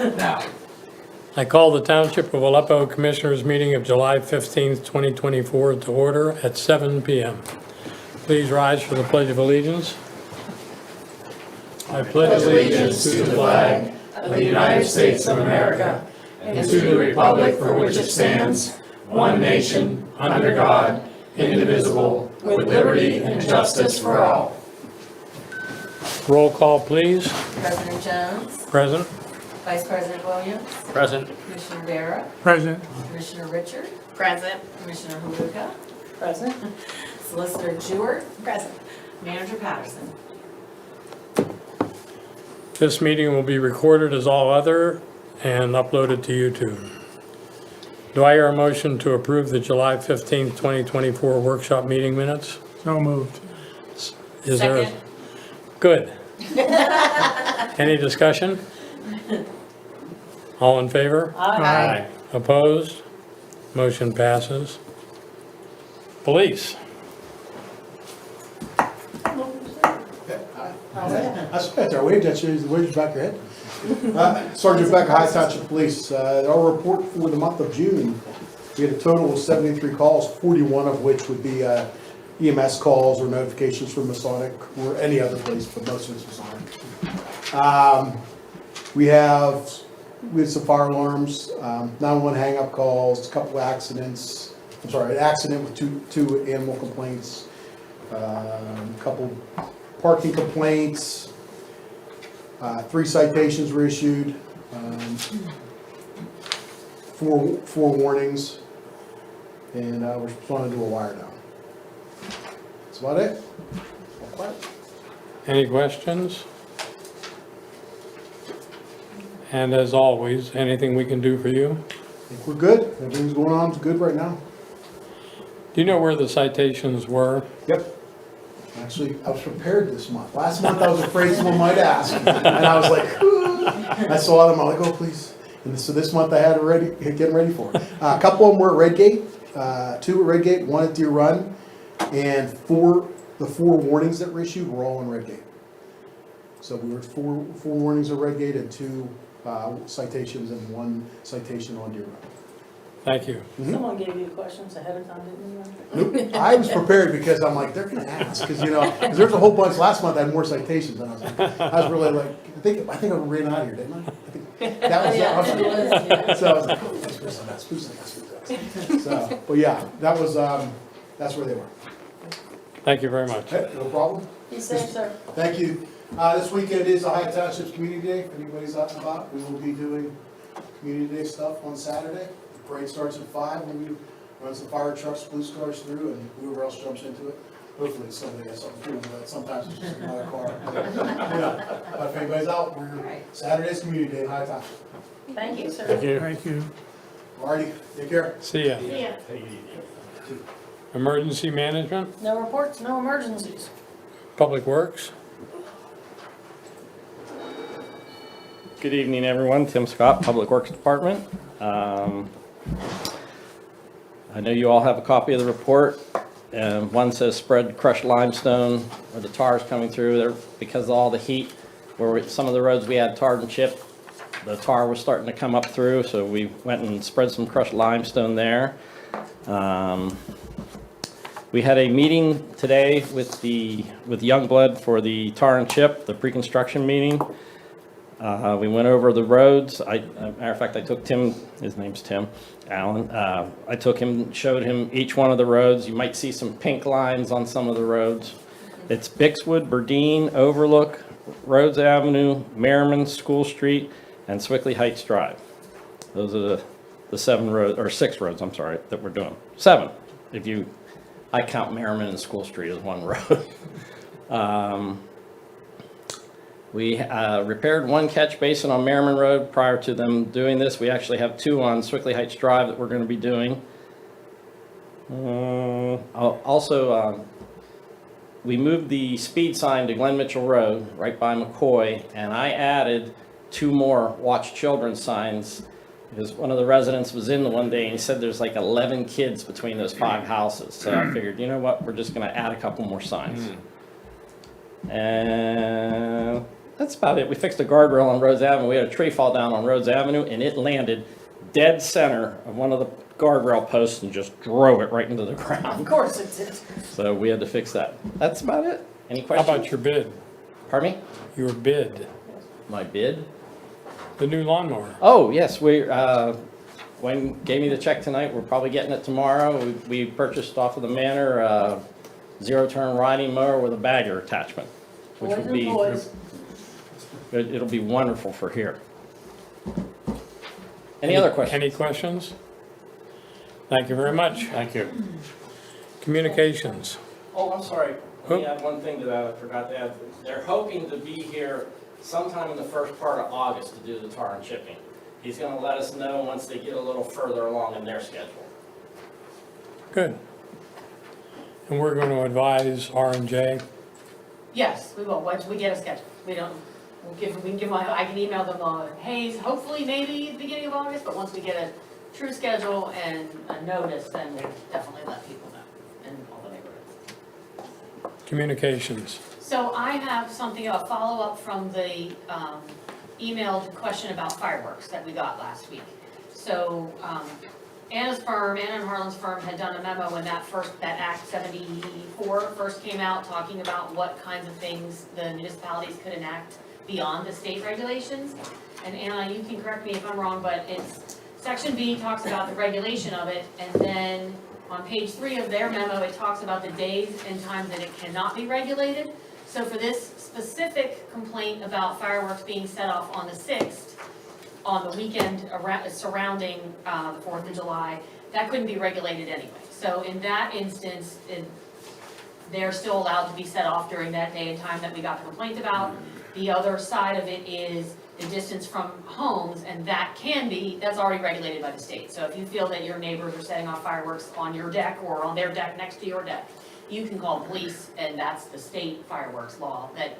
Now, I call the Township of Aleppo Commissioners meeting of July 15th, 2024 to order at 7 p.m. Please rise for the Pledge of Allegiance. I pledge allegiance to the flag of the United States of America and to the republic for which it stands, one nation, under God, indivisible, with liberty and justice for all. Roll call, please. President Jones, Present. Vice President Williams, Present. Commissioner Barra, Present. Commissioner Richard, Present. Commissioner Haluka, Present. Solicitor Jewett, Present. Manager Patterson. This meeting will be recorded as all other and uploaded to YouTube. Do I hear a motion to approve the July 15th, 2024 workshop meeting minutes? So moved. Is there? Second. Good. Any discussion? All in favor? Aye. Opposed? Motion passes. Police. That's our wage, that's the wage back your head. Sergeant Becker, High Township Police, our report for the month of June, we had a total of 73 calls, 41 of which would be EMS calls or notifications from Masonic or any other place, but most of it's Masonic. We had some fire alarms, 911 hang-up calls, a couple of accidents, an accident with two animal complaints, a couple parking complaints, 3 citations were issued, 4 warnings, and we're responding to a wire down. That's about it. All quiet. Any questions? And as always, anything we can do for you? I think we're good. Everything's going on good right now. Do you know where the citations were? Yep. Actually, I was prepared this month. Last month I was afraid someone might ask. And I was like, I saw them, I'm like, oh, please. And so this month I had it ready, getting ready for it. A couple of them were at Redgate, 2 at Redgate, 1 at Deer Run, and the 4 warnings that were issued were all in Redgate. So we were 4 warnings at Redgate and 2 citations and 1 citation on Deer Run. Thank you. Someone gave you questions ahead of time, didn't you? Nope. I was prepared because I'm like, they're gonna ask, because there's a whole bunch, last month I had more citations, and I was really like, I think I ran out of here, didn't I? I think that was, Yeah, I it was, yeah. so I was like, oh, that's so, but yeah, that was, that's where they were. Thank you very much. Okay, no problem. Be safe, sir. Thank you. This weekend is the High Township's Community Day, if anybody's out and about, we will be doing Community Day stuff on Saturday. The parade starts at 5, and we run some fire trucks, police cars through, and whoever else jumps into it. Hopefully somebody has something to do, but sometimes it's just another car. But if anybody's out, Saturday's Community Day in High Township. Thank you, sir. Thank you. Thank you. Alrighty, take care. See ya. See ya. Emergency management, No reports, no emergencies. Public Works. Good evening, everyone. Tim Scott, Public Works Department. I know you all have a copy of the report. One says spread crushed limestone where the tar is coming through there because of all the heat. Some of the roads we had tarred and chipped, the tar was starting to come up through, so we went and spread some crushed limestone there. We had a meeting today with Youngblood for the tar and chip, the pre-construction meeting. We went over the roads. Matter of fact, I took Tim, his name's Tim Allen. I took him, showed him each one of the roads. You might see some pink lines on some of the roads. It's Bixwood, Berdeen, Overlook, Rhodes Avenue, Merriman, School Street, and Swickley Heights Drive. Those are the 7 roads, or 6 roads, I'm sorry, that we're doing. 7, if I count Merriman and School Street as one road. We repaired 1 catch basin on Merriman Road prior to them doing this. We actually have 2 on Swickley Heights Drive that we're going to be doing. Also, we moved the speed sign to Glen Mitchell Road, right by McCoy, and I added 2 more Watch Children signs because one of the residents was in the one day and he said there's like 11 kids between those 5 houses. So I figured, you know what, we're just going to add a couple more signs. And That's about it. We fixed a guardrail on Rhodes Avenue. We had a tree fall down on Rhodes Avenue, and it landed dead center of one of the guardrail posts and just drove it right into the Of ground. course it did. So we had to fix that. That's about it. Any How questions? about your bid? Pardon me? Your bid, My bid? the new lawnmower. Oh, yes, Wayne gave me the check tonight. We're probably getting it tomorrow. We purchased off of the Manor, zero-turn riding mower with a bagger attachment, which Boys would and be, boys. it'll be wonderful for here. Any other questions? Any questions? Thank you very much. Thank you. Communications. Oh, I'm sorry. Oh. We have one thing that I forgot to add. They're hoping to be here sometime in the first part of August to do the tar and chipping. He's gonna let us know once they get a little further along in their schedule. Good. And we're going to advise R&J. Yes, we will, once we get a schedule. We can give my, I can email them, hey, hopefully maybe the beginning of August, but once we get a true schedule and a notice, then we'll definitely let people know in all the neighborhoods. Communications. So I have something, a follow-up from the emailed question about fireworks that we got last week. So Anna and Harlan's firm had done a memo when that Act 74 first came out, talking about what kinds of things the municipalities could enact beyond the state regulations. And Anna, you can correct me if I'm wrong, but it's, Section B talks about the regulation of it, and then on page 3 of their memo, it talks about the days and times that it cannot be regulated. So for this specific complaint about fireworks being set off on the 6th, on the weekend surrounding the 4th of July, that couldn't be regulated anyway. So in that instance, they're still allowed to be set off during that day and time that we got the complaint about. The other side of it is the distance from homes, and that's already regulated by the state. So if you feel that your neighbors are setting off fireworks on your deck or on their deck next to your deck, you can call police, and that's the state fireworks law that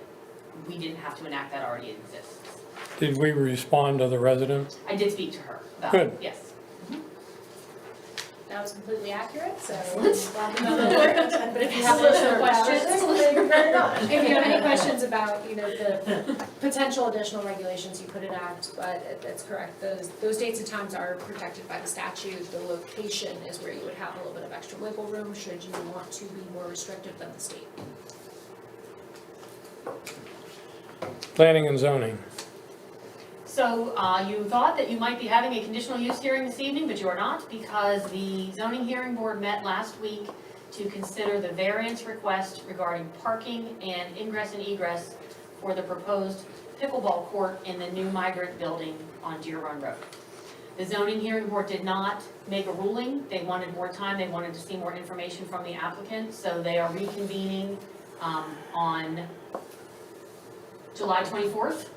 we didn't have to enact, that already exists. Did we respond to the resident? I did speak to her about Good. it, yes. That was completely accurate, so. Excellent. glad to know that. But if you have Solicitor additional questions, if you have any questions. questions about, the potential additional regulations, you could enact, but that's correct. Those dates and times are protected by the statute. The location is where you would have a little bit of extra wiggle room should you want to be more restrictive than the state. Planning and zoning. So you thought that you might be having a conditional use hearing this evening, but you are not, because the zoning hearing board met last week to consider the variance request regarding parking and ingress and egress for the proposed pickleball court in the new migrant building on Deer Run Road. The zoning hearing board did not make a ruling. They wanted more time. They wanted to see more information from the applicant, so they are reconvening on July 24th.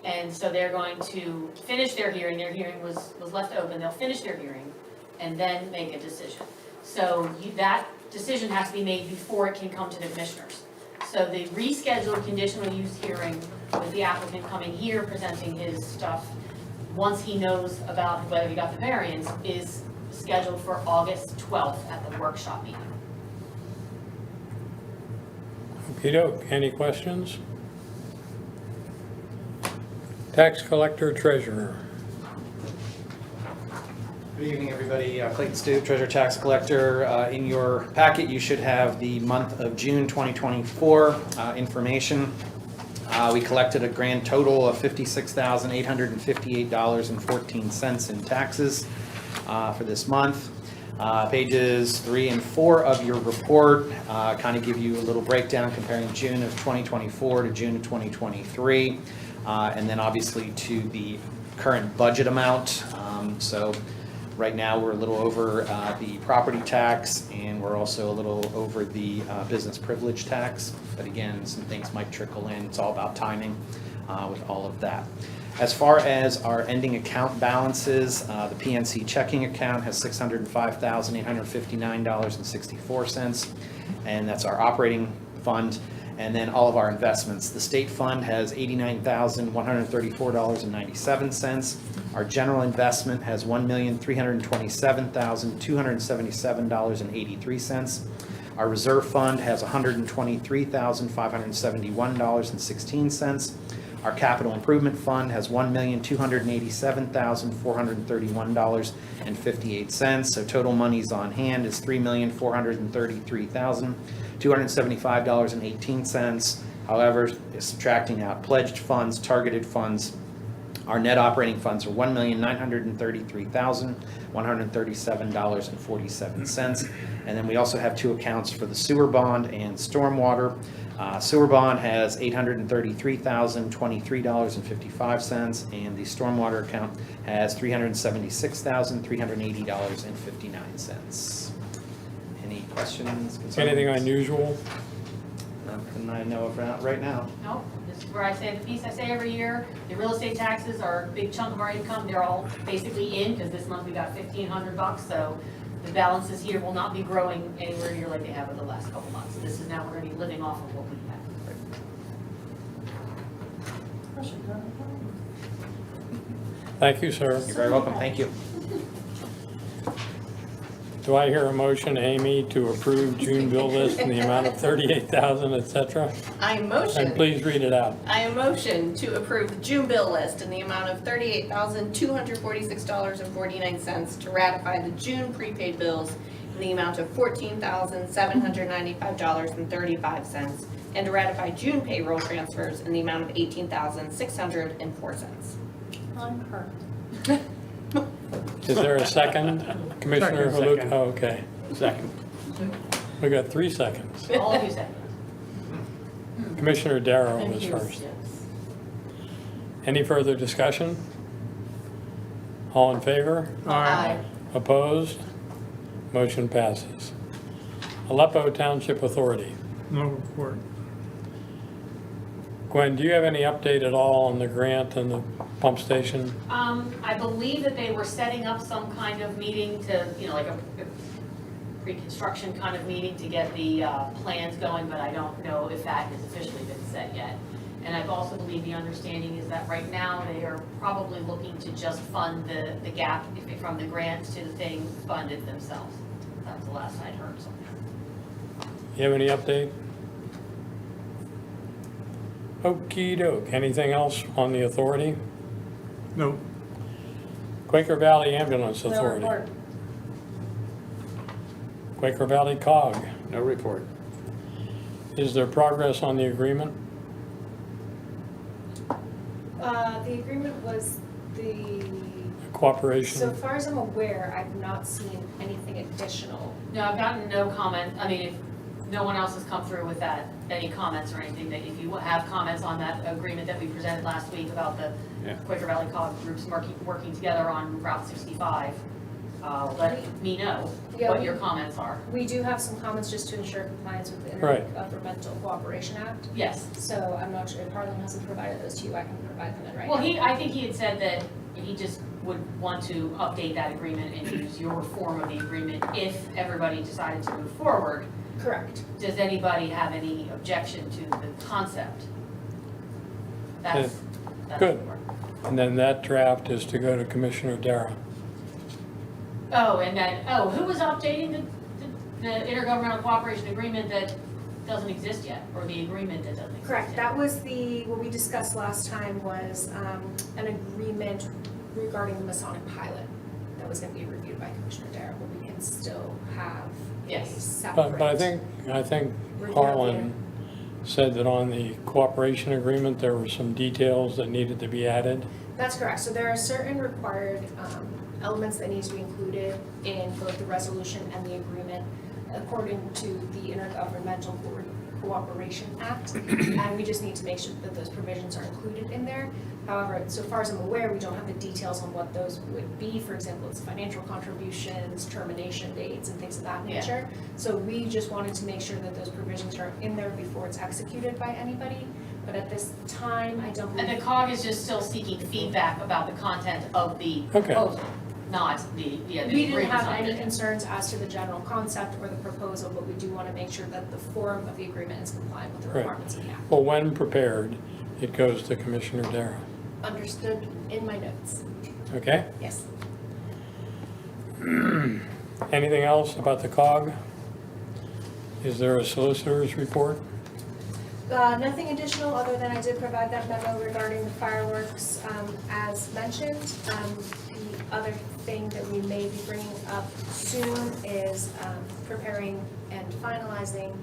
And so they're going to finish their hearing. Their hearing was left open. They'll finish their hearing and then make a decision. So that decision has to be made before it can come to the commissioners. So the rescheduled conditional use hearing with the applicant coming here, presenting his stuff, once he knows about whether he got the variance, is scheduled for August 12th at the workshop meeting. Okey-doke. Any questions? Tax collector treasurer. Good evening, everybody. Clayton Stoop, Treasurer Tax Collector. In your packet, you should have the month of June 2024 information. We collected a grand total of $56,858.14 in taxes for this month. Pages 3 and 4 of your report kind of give you a little breakdown comparing June of 2024 to June of 2023. And then obviously to the current budget amount. So right now, we're a little over the property tax, and we're also a little over the business privilege tax. But again, some things might trickle in. It's all about timing with all of that. As far as our ending account balances, the PNC checking account has $605,859.64, and that's our operating fund. And then all of our investments. The state fund has $89,134.97. Our general investment has $1,327,277.83. Our reserve fund has $123,571.16. Our capital improvement fund has $1,287,431.58. So total monies on hand is $3,433,275.18. However, subtracting out pledged funds, targeted funds, our net operating funds are $1,933,137.47. And then we also have two accounts for the sewer bond and stormwater. Sewer bond has $833,023.55, and the stormwater account has $376,380.59. Any questions, concerns? Anything unusual? Nothing I know of right now. Nope, this is where I say the piece I say every year, the real estate taxes are a big chunk of our income, they're all basically in, because this month we got $1,500, so the balances here will not be growing anywhere near like they have in the last couple months. This is now, we're gonna be living off of what we have. Thank you, sir. You're very welcome, thank you. Do I hear a motion, Amy, to approve June bill list in the amount of $38,000, et cetera? I And motion, please read it out. I motion to approve the June bill list in the amount of $38,246.49 to ratify the June prepaid bills in the amount of $14,795.35 and to ratify June payroll transfers in the amount of $18,604. Is there a second? Commissioner Second. Haluk? Oh, okay. Second. We got 3 seconds. All of you said. Commissioner Darrow Thank was you. first. Yes. Any further discussion? All in favor? Aye. Opposed? Motion passes. Aleppo Township Authority. No report. Gwen, do you have any update at all on the grant and the pump station? I believe that they were setting up some kind of meeting to, like a pre-construction kind of meeting to get the plans going, but I don't know if that has officially been set yet. And I've also believed the understanding is that right now they are probably looking to just fund the gap from the grant to the thing, fund it themselves. That was the last I'd heard something. You have any update? Okey doke. Anything else on the authority? No. Quaker Valley Ambulance Authority. Quaker Valley COG. No report. Is there progress on the agreement? The agreement was so Cooperation? far as I'm aware, I've not seen anything additional. No, I've gotten no comment, I mean, if no one else has come through with that, any comments or anything, that if you have comments on that agreement that we presented last week about the Yeah. Quaker Valley COG groups working together on Route 65, let me know Yeah, what we- your comments are. We do have some comments just to ensure compliance with the Right. Intergovernmental Cooperation Act. Yes. So I'm not sure if Harlan hasn't provided those to you, I can provide them in writing. Well, I think he had said that he just would want to update that agreement and use your form of the agreement if everybody decided to move forward. Correct. Does anybody have any objection to the concept? That's Good. the part. And then that draft is to go to Commissioner Darrow. Oh, and then, who was updating the intergovernmental cooperation agreement that doesn't exist yet, or the agreement that doesn't exist Correct, yet? that was what we discussed last time was an agreement regarding the Masonic pilot that was gonna be reviewed by Commissioner Darrow, but we can still have a Yes. separate. But I think Harlan said that on the cooperation agreement, there were some details that needed to be added. That's correct, so there are certain required elements that need to be included in both the resolution and the agreement according to the Intergovernmental Cooperation Act, and we just need to make sure that those provisions are included in there. However, so far as I'm aware, we don't have the details on what those would be. For example, it's financial contributions, termination dates, and things of that Yeah. nature. So we just wanted to make sure that those provisions are in there before it's executed by anybody. But at this time, I don't believe. And the COG is just still seeking feedback about the content of the Okay. proposal, not the We didn't agreement have signed any it. concerns as to the general concept or the proposal, but we do want to make sure that the form of the agreement is compliant with the Right. requirements of the act. Well, when prepared, it goes to Commissioner Darrow. Understood in my notes. Okay? Yes. Anything else about the COG? Is there a solicitor's report? Nothing additional, other than I did provide that memo regarding the fireworks, as mentioned. The other thing that we may be bringing up soon is preparing and finalizing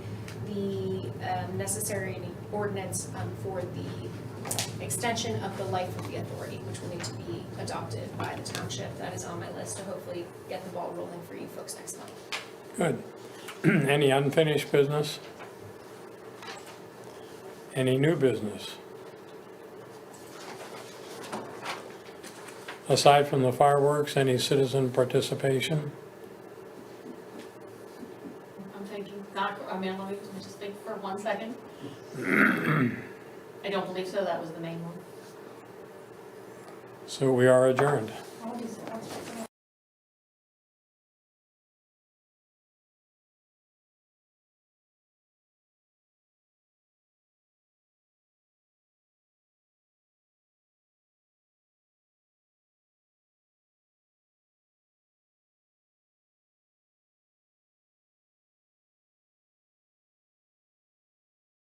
the necessary ordinance for the extension of the life of the authority, which will need to be adopted by the township. That is on my list to hopefully get the ball rolling for you folks next month. Good. Any unfinished business? Any new business? Aside from the fireworks, any citizen participation? I'm thinking, let me just think for 1 second. I don't believe so, that was the main one. So we are adjourned.